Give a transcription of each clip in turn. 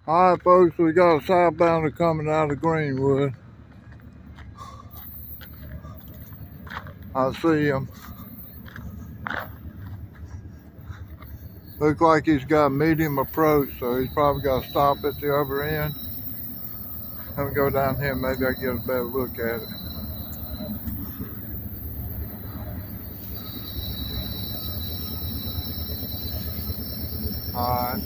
Alright folks, we got a southbounder coming out of Greenwood. I see him. Looks like he's got medium approach, so he's probably got to stop at the other end. Let me go down here, maybe I can get a better look at it. Alright.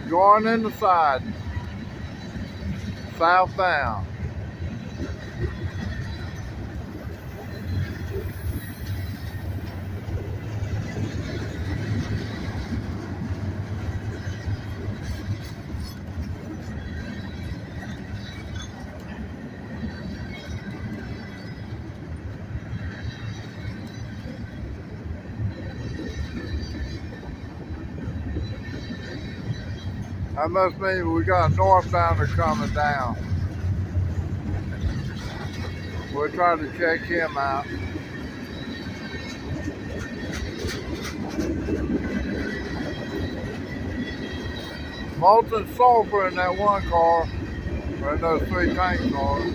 Going in the side, southbound. That must mean we got a northbounder coming down. We'll try to check him out. Molten sulfur in that one car, or in those 3 tank cars.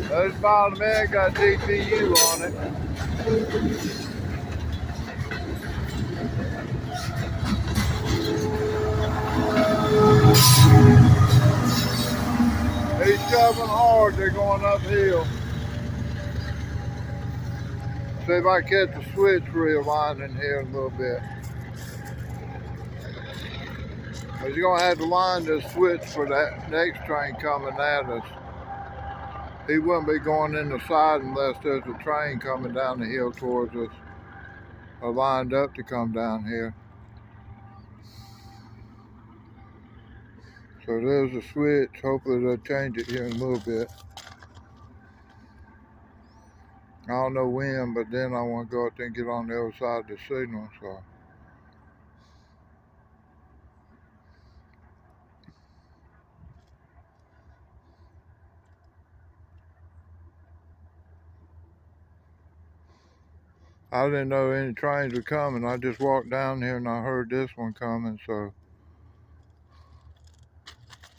Those bottom end got DPU on it. He's shoving hard, they're going uphill. See if I catch the switch realigning here a little bit. But you're gonna have to line this switch for that next train coming at us. He wouldn't be going in the side unless there's a train coming down the hill towards us, or lined up to come down here. So there's a switch. Hopefully they'll change it here in a little bit. I don't know when, but then I want to go out there and get on the other side of the signal. So I didn't know any trains were coming. I just walked down here and I heard this one coming, so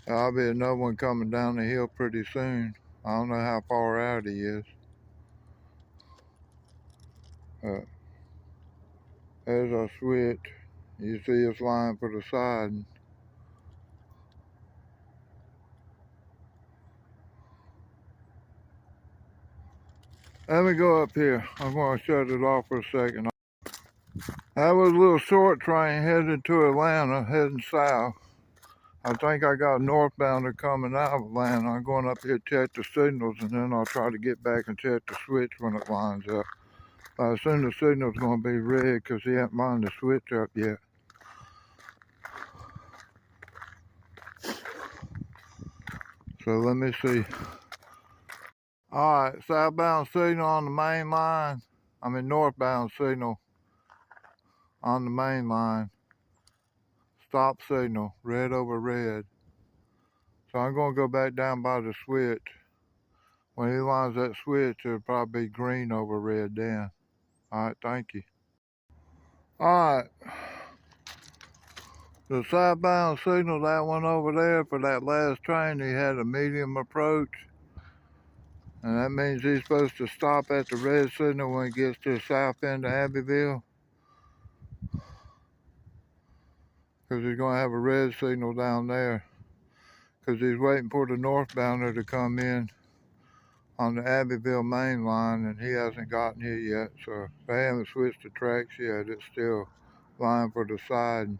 there'll be another one coming down the hill pretty soon. I don't know how far out he is. There's our switch. You see us line for the side. Let me go up here. I'm going to shut it off for a second. That was a little short train headed to Atlanta, heading south. I think I got northbounder coming out of Atlanta. I'm going up here to check the signals, and then I'll try to get back and check the switch when it lines up. I assume the signal's going to be red because he hasn't lined the switch up yet. So let me see. All right, southbound signal on the main line. Northbound signal on the main line. Stop signal, red over red. So I'm going to go back down by the switch. When he lines that switch, it'll probably be green over red then. All right, thank you. All right. The southbound signal, that one over there for that last train, he had a medium approach. And that means he's supposed to stop at the red signal when he gets to the south end of Abbeville. Because he's going to have a red signal down there. Because he's waiting for the northbounder to come in on the Abbeville main line, and he hasn't gotten here yet. So they haven't switched the tracks yet. It's still line for the side.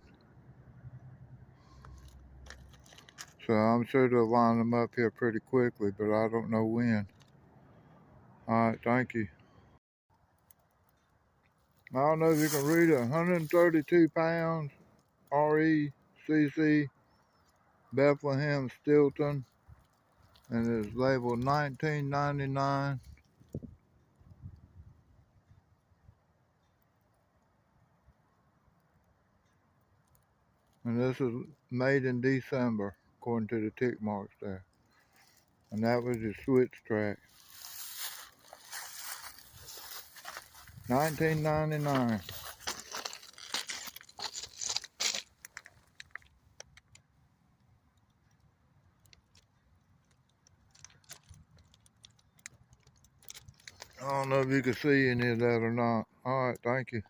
So I'm sure they'll line them up here pretty quickly, but I don't know when. All right, thank you. I don't know if you can read it. 132 pounds, RECC, Bethlehem, Stilton, and it's labeled 1999. And this is made in December, according to the tick marks there. And that was the switch track. 1999. I don't know if you can see any of that or not. All right, thank you.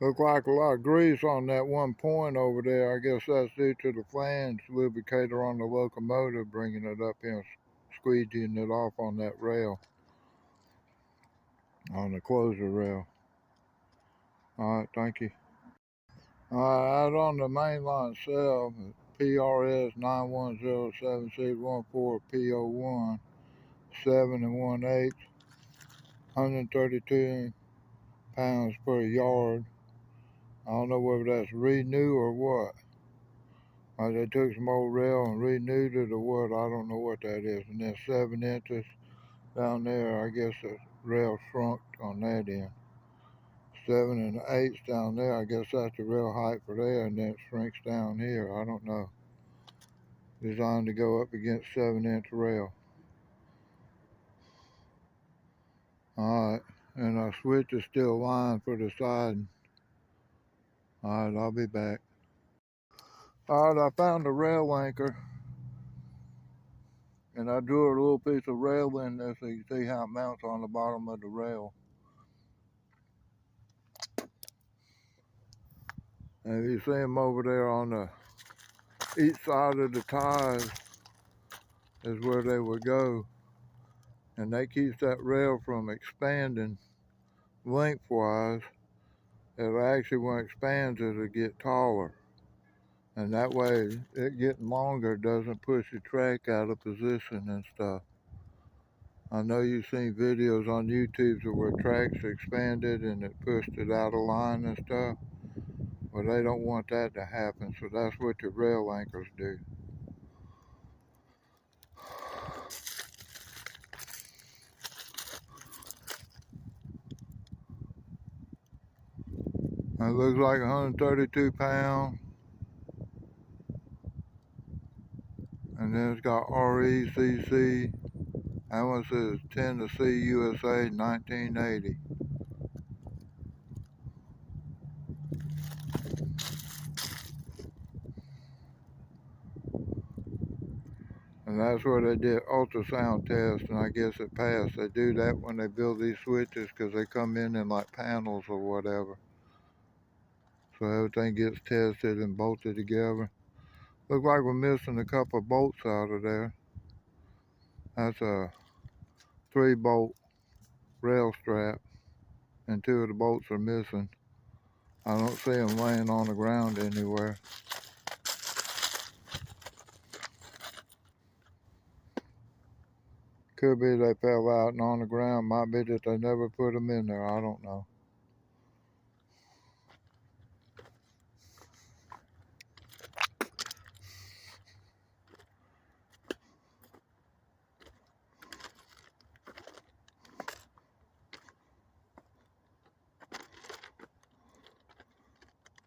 Look like a lot of grease on that one point over there. I guess that's due to the flange lubricator on the locomotive, bringing it up here and squeegeeing it off on that rail, on the closure rail. All right, thank you. All right, out on the main line itself, PRS 9107614 PO1, 7 1/8, 132 pounds per yard. I don't know whether that's renew or what. They took some old rail and renewed it or what. I don't know what that is. And then 7 inches down there, I guess the rail shrunk on that end. 7 1/8 down there, I guess that's the rail height for there, and then it shrinks down here. I don't know. Designed to go up against 7-inch rail. Alright, and our switch is still lined for the side. Alright, I'll be back. Alright, I found a rail anchor. And I drew a little piece of rail in there so you can see how it mounts on the bottom of the rail. And you see them over there on the each side of the ties is where they would go. And that keeps that rail from expanding lengthwise. It actually, when it expands, it'll get taller. And that way, it getting longer doesn't push the track out of position and stuff. I know you've seen videos on YouTube where tracks expanded and it pushed it out of line and stuff. Well, they don't want that to happen, so that's what the rail anchors do. It looks like 132 pounds. And then it's got RECC. That one says Tennessee, USA, 1980. And that's where they did ultrasound tests, and I guess it passed. They do that when they build these switches because they come in like panels or whatever. So everything gets tested and bolted together. Looks like we're missing a couple of bolts out of there. That's a 3-bolt rail strap, and 2 of the bolts are missing. I don't see them laying on the ground anywhere. Could be they fell out and on the ground. Might be that they never put them in there. I don't know.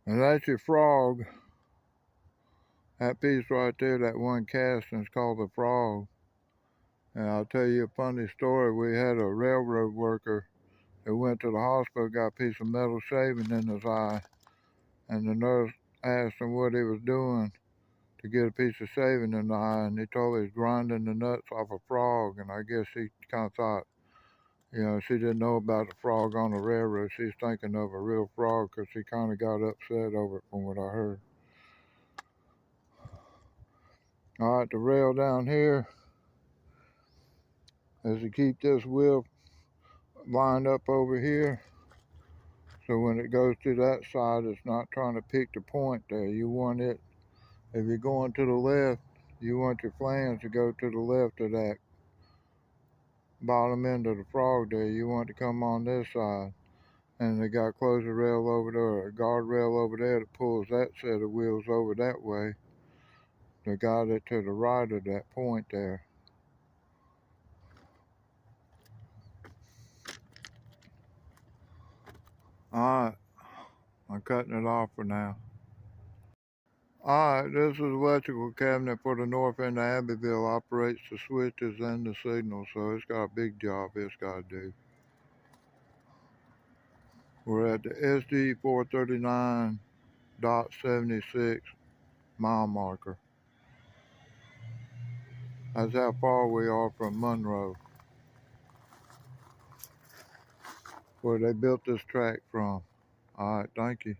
And that's your frog. That piece right there, that one casting, is called the frog. And I'll tell you a funny story. We had a railroad worker that went to the hospital, got a piece of metal shaving in his eye. And the nurse asked him what he was doing to get a piece of shaving in the eye. And he told her he was grinding the nuts off a frog. And I guess he kind of thought, you know, she didn't know about the frog on the railroad. She's thinking of a real frog because she kind of got upset over it from what I heard. All right, the rail down here is to keep this wheel lined up over here. So when it goes to that side, it's not trying to pick the point there. You want it, if you're going to the left, you want your flange to go to the left of that bottom end of the frog there. You want to come on this side. And they got closure rail over there, a guard rail over there that pulls that set of wheels over that way. They got it to the right of that point there. Alright, I'm cutting it off for now. Alright, this is the electrical cabinet for the north end of Abbeville. Operates the switches and the signal, so it's got a big job it's got to do. We're at the SD 439.76 mile marker. That's how far we are from Monroe, where they built this track from. Alright, thank you.